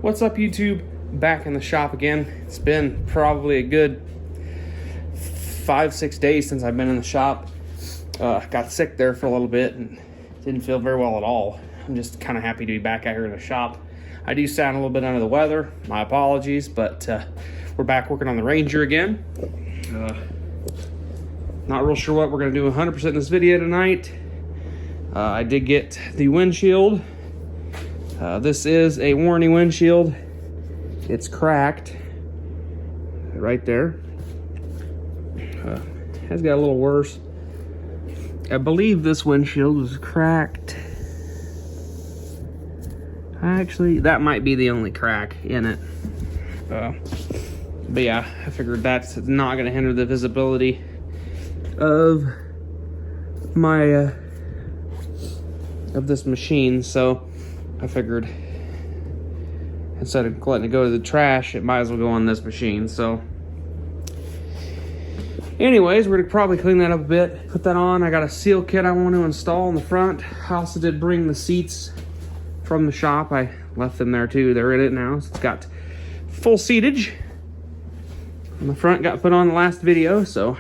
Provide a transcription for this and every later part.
What's up, YouTube? Back in the shop again. It's been probably a good 5-6 days since I've been in the shop. Got sick there for a little bit and didn't feel very well at all. I'm just kind of happy to be back out here in the shop. I do sound a little bit under the weather. My apologies, but we're back working on the Ranger again. Not real sure what we're going to do 100% in this video tonight. I did get the windshield. This is a warranty windshield. It's cracked right there. Has got a little worse. I believe this windshield was cracked. Actually, that might be the only crack in it. But yeah, I figured that's not going to hinder the visibility of my of this machine, so I figured instead of letting it go to the trash, it might as well go on this machine. So anyways, we're gonna probably clean that up a bit, put that on. I got a seal kit I want to install in the front. I also did bring the seats from the shop. I left them there too. They're in it now. So it's got full seatage on the front, got put on the last video, so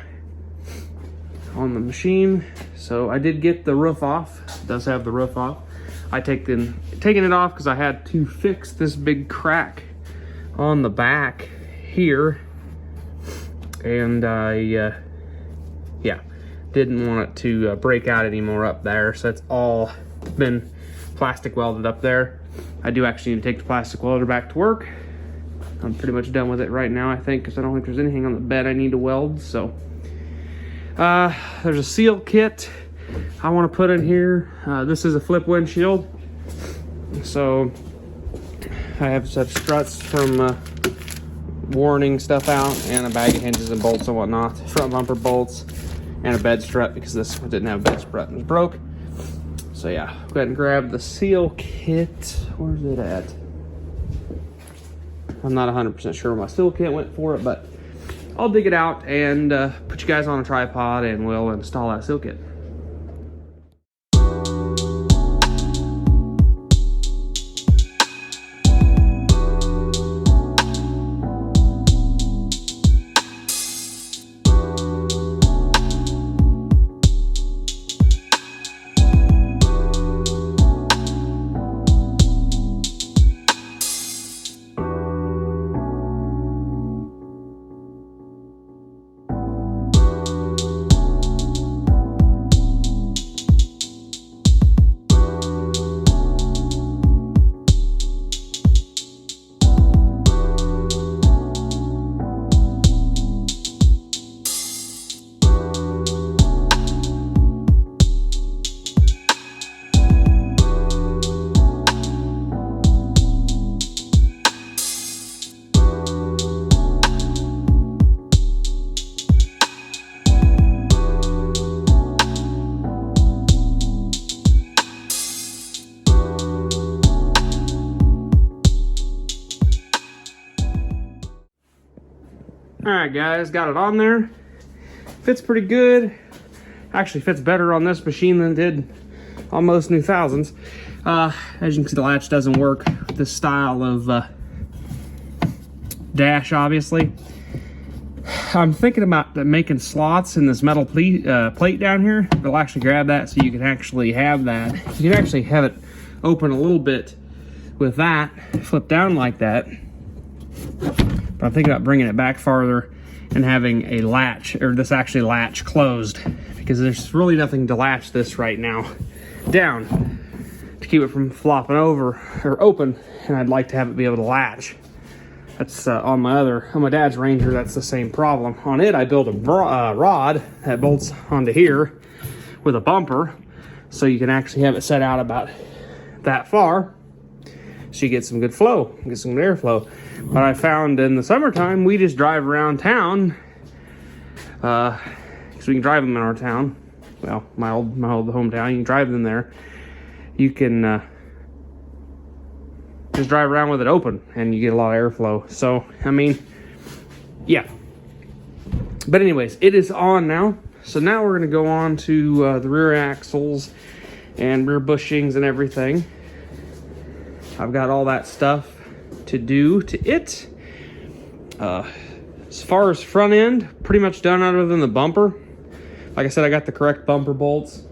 on the machine. So I did get the roof off. It does have the roof off. I taking it off because I had to fix this big crack on the back here, and I didn't want it to break out anymore up there. So it's all been plastic welded up there. I do actually need to take the plastic welder back to work. I'm pretty much done with it right now, I think, because I don't think there's anything on the bed I need to weld. So there's a seal kit I want to put in here. This is a flip windshield, so I have such struts from warning stuff out, and a bag of hinges and bolts and whatnot, front bumper bolts, and a bed strut because this one didn't have a bed strut and was broke. So yeah, go ahead and grab the seal kit. Where's it at? I'm not 100% sure where my seal kit went for it, but I'll dig it out and put you guys on a tripod, and we'll install that seal kit. Alright guys, got it on there. Fits pretty good. Actually fits better on this machine than it did on most new thousands. As you can see, the latch doesn't work with this style of dash, obviously. I'm thinking about making slots in this metal plate down here. It'll actually grab that, so you can actually have that. You can actually have it open a little bit with that, flip down like that. But I'm thinking about bringing it back farther and having a latch, or this actually latch closed, because there's really nothing to latch this right now down to keep it from flopping over or open, and I'd like to have it be able to latch. That's on my dad's Ranger, that's the same problem. On it, I built a rod that bolts onto here with a bumper, so you can actually have it set out about that far, so you get some good flow, get some good airflow. But I found in the summertime, we just drive around town, because we can drive them in our town. Well, my old hometown, you can drive them there. You can just drive around with it open, and you get a lot of airflow. So, I mean, yeah. But anyways, it is on now. So now we're going to go on to the rear axles and rear bushings and everything. I've got all that stuff to do to it. As far as front end, pretty much done other than the bumper. Like I said, I got the correct bumper bolts,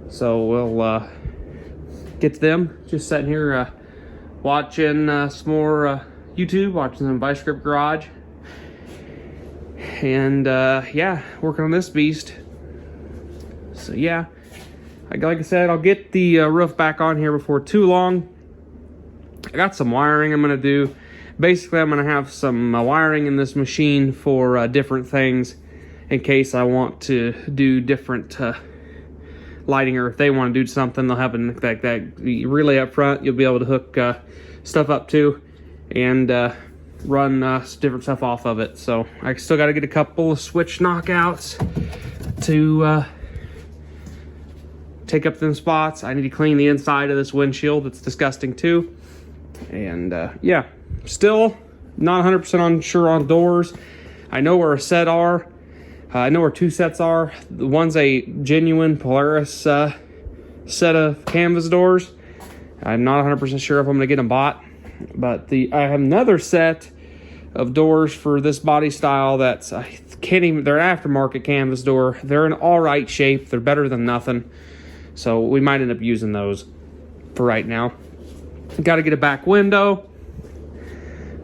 so we'll get to them. Just sitting here watching some more YouTube, watching some Vice Grip Garage, and yeah, working on this beast. So yeah, like I said, I'll get the roof back on here before too long. I got some wiring I'm gonna do. Basically, I'm gonna have some wiring in this machine for different things, in case I want to do different lighting, or if they want to do something, they'll have that relay up front. You'll be able to hook stuff up to, and run different stuff off of it. So I still got to get a couple of switch knockouts to take up them spots. I need to clean the inside of this windshield. It's disgusting too. And yeah, still not 100% unsure on doors. I know where a set are. I know where two sets are. The one's a genuine Polaris set of canvas doors. I'm not 100% sure if I'm gonna get them bought, but I have another set of doors for this body style that's, I can't even, they're an aftermarket canvas door. They're in all right shape. They're better than nothing. So we might end up using those for right now. Got to get a back window,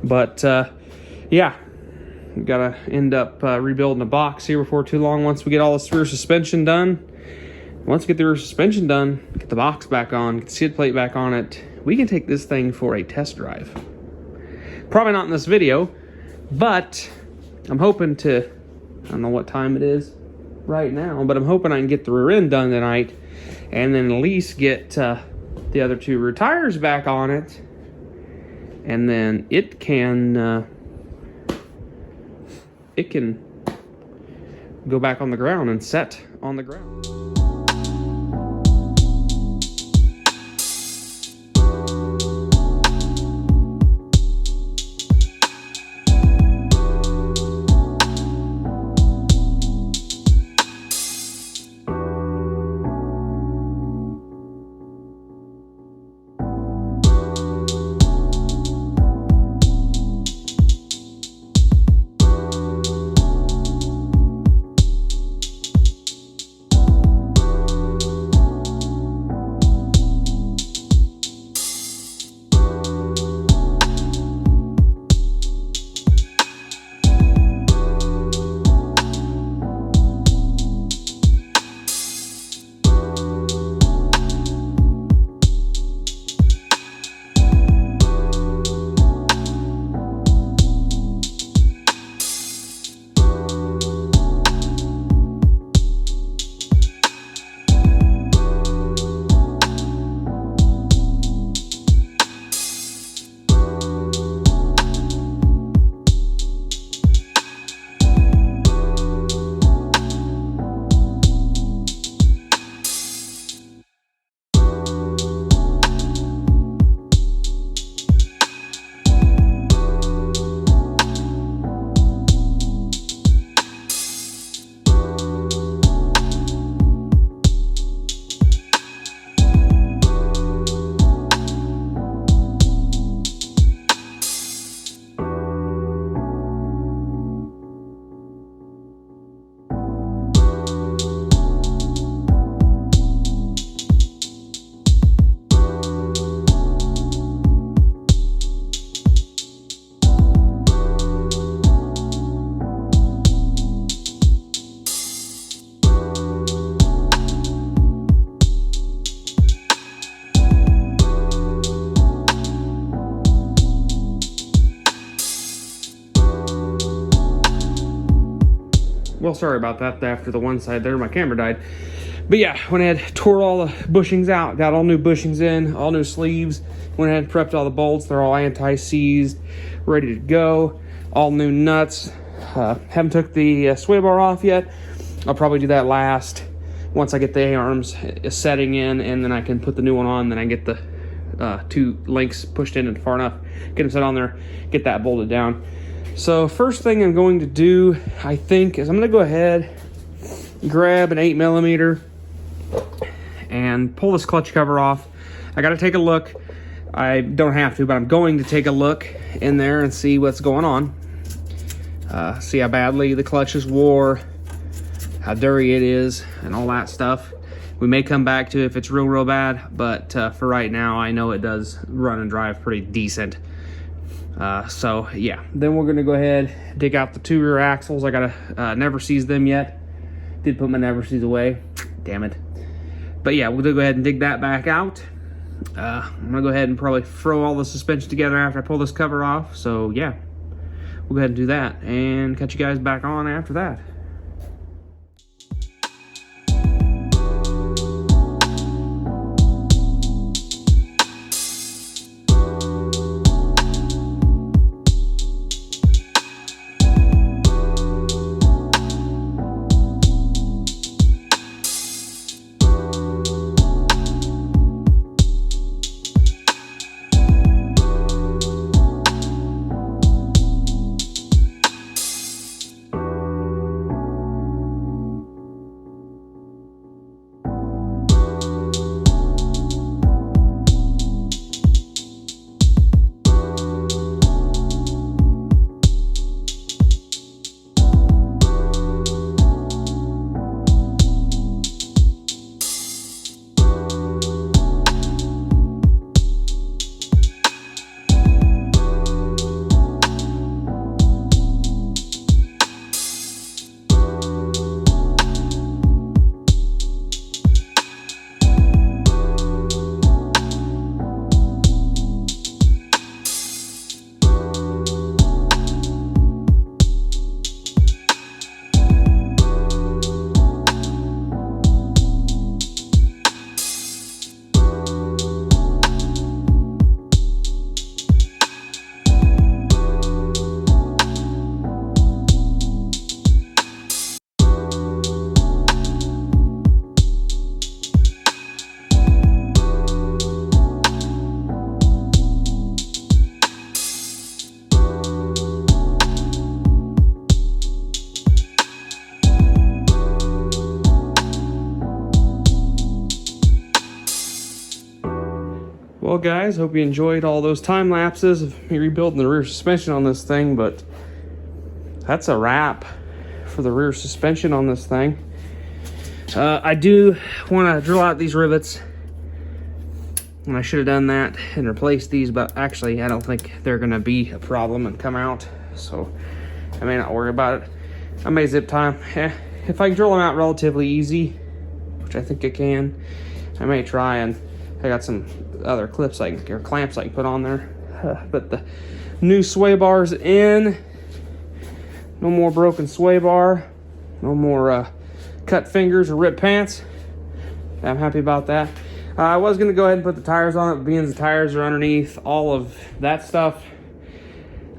but yeah, gotta end up rebuilding a box here before too long. Once we get all this rear suspension done, once we get the rear suspension done, get the box back on, get the skid plate back on it, we can take this thing for a test drive. Probably not in this video, but I'm hoping to, I don't know what time it is right now, but I'm hoping I can get the rear end done tonight, and then at least get the other two rear tires back on it, and then it can go back on the ground and set on the ground. Well, sorry about that. After the one side there, my camera died. But yeah, went ahead, tore all the bushings out, got all new bushings in, all new sleeves. Went ahead, prepped all the bolts. They're all anti-seized, ready to go. All new nuts. Haven't took the sway bar off yet. I'll probably do that last, once I get the A-arms setting in, and then I can put the new one on. Then I get the two links pushed in and far enough, get them set on there, get that bolted down. So first thing I'm going to do, I think, is I'm going to go ahead, grab an 8mm, and pull this clutch cover off. I got to take a look. I don't have to, but I'm going to take a look in there and see what's going on. See how badly the clutch is wore, how dirty it is, and all that stuff. We may come back to it if it's real bad, but for right now, I know it does run and drive pretty decent. So yeah, then we're gonna go ahead, dig out the 2 rear axles. I gotta never seize them yet. Did put my never seize away, damn it. But yeah, we'll go ahead and dig that back out. I'm gonna go ahead and probably throw all the suspension together after I pull this cover off. So yeah, we'll go ahead and do that and catch you guys back on after that. Well guys, hope you enjoyed all those time lapses of me rebuilding the rear suspension on this thing, but that's a wrap for the rear suspension on this thing. I do want to drill out these rivets, and I should have done that and replaced these, but actually I don't think they're going to be a problem and come out, so I may not worry about it. I may zip time. If I can drill them out relatively easy, which I think I can, I may try, and I got some other clips or clamps I can put on there. But the new sway bar's in. No more broken sway bar. No more cut fingers or ripped pants. I'm happy about that. I was going to go ahead and put the tires on it, but being the tires are underneath all of that stuff,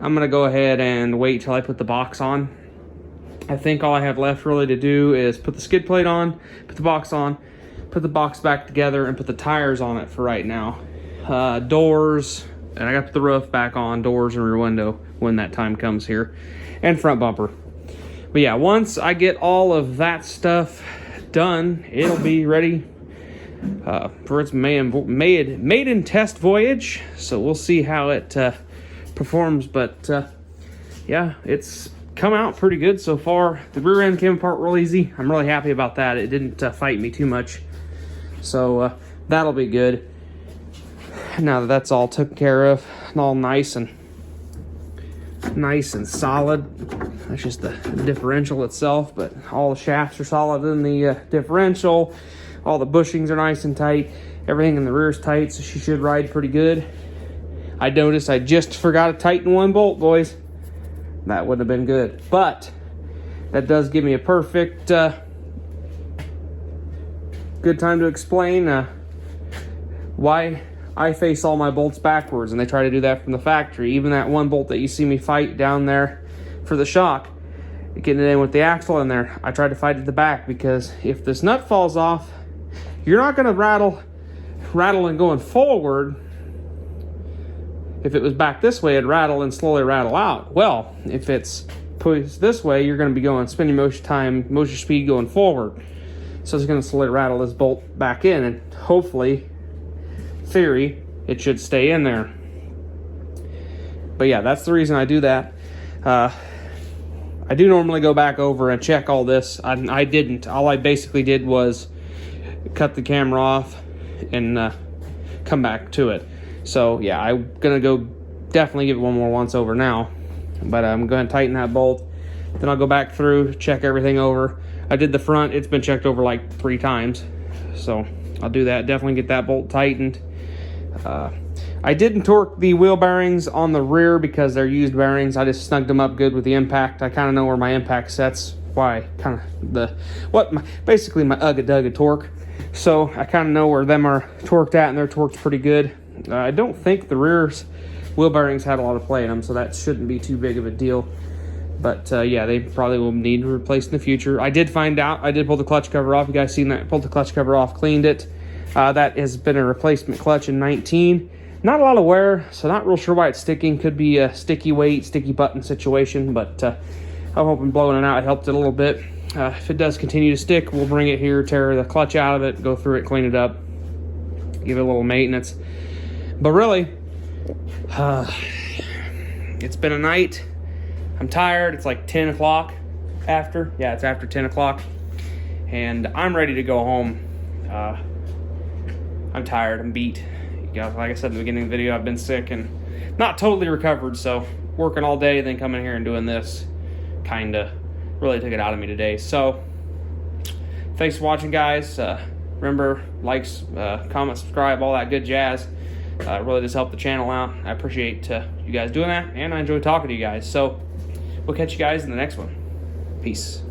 I'm going to go ahead and wait till I put the box on. I think all I have left really to do is put the skid plate on, put the box on, put the box back together, and put the tires on it for right now. Doors, and I got the roof back on, doors and rear window when that time comes here, and front bumper. But yeah, once I get all of that stuff done, it'll be ready for its maiden test voyage. So we'll see how it performs. But yeah, it's come out pretty good so far. The rear end came apart real easy. I'm really happy about that. It didn't fight me too much. So that'll be good. Now that that's all taken care of and all nice and solid. That's just the differential itself, but all the shafts are solid in the differential. All the bushings are nice and tight. Everything in the rear is tight, so she should ride pretty good. I noticed I just forgot to tighten one bolt, boys. That wouldn't have been good, but that does give me a perfect good time to explain why I face all my bolts backwards, and they try to do that from the factory. Even that one bolt that you see me fight down there for the shock, getting it in with the axle in there, I tried to fight at the back, because if this nut falls off, you're not going to rattle and going forward. If it was back this way, it'd rattle and slowly rattle out. Well, if it's pushed this way, you're going to be going spinning motion speed going forward. So it's going to slowly rattle this bolt back in, and hopefully, theory, it should stay in there. But yeah, that's the reason I do that. I do normally go back over and check all this. I didn't. All I basically did was cut the camera off and come back to it. So yeah, I'm gonna go definitely give it one more once over now. But I'm going to tighten that bolt. Then I'll go back through, check everything over. I did the front. It's been checked over like 3 times. So I'll do that. Definitely get that bolt tightened. I didn't torque the wheel bearings on the rear because they're used bearings. I just snugged them up good with the impact. I kind of know where my impact sets. Why? Kind of basically my ugga torque. So I kind of know where them are torqued at, and they're torqued pretty good. I don't think the rear's wheel bearings had a lot of play in them, so that shouldn't be too big of a deal. But yeah, they probably will need to replace in the future. I did find out. I did pull the clutch cover off. You guys seen that? Pulled the clutch cover off, cleaned it. That has been a replacement clutch in 19. Not a lot of wear, so not real sure why it's sticking. Could be a sticky weight, sticky button situation, but I'm hoping blowing it out helped it a little bit. If it does continue to stick, we'll bring it here, tear the clutch out of it, go through it, clean it up, give it a little maintenance. But really, it's been a night. I'm tired. It's like 10 o'clock after. Yeah, it's after 10 o'clock. And I'm ready to go home. I'm tired. I'm beat. Like I said in the beginning of the video, I've been sick and not totally recovered. So working all day, then coming here and doing this kind of really took it out of me today. So thanks for watching, guys. Remember, likes, comment, subscribe, all that good jazz. Really does help the channel out. I appreciate you guys doing that, and I enjoy talking to you guys. So we'll catch you guys in the next one. Peace.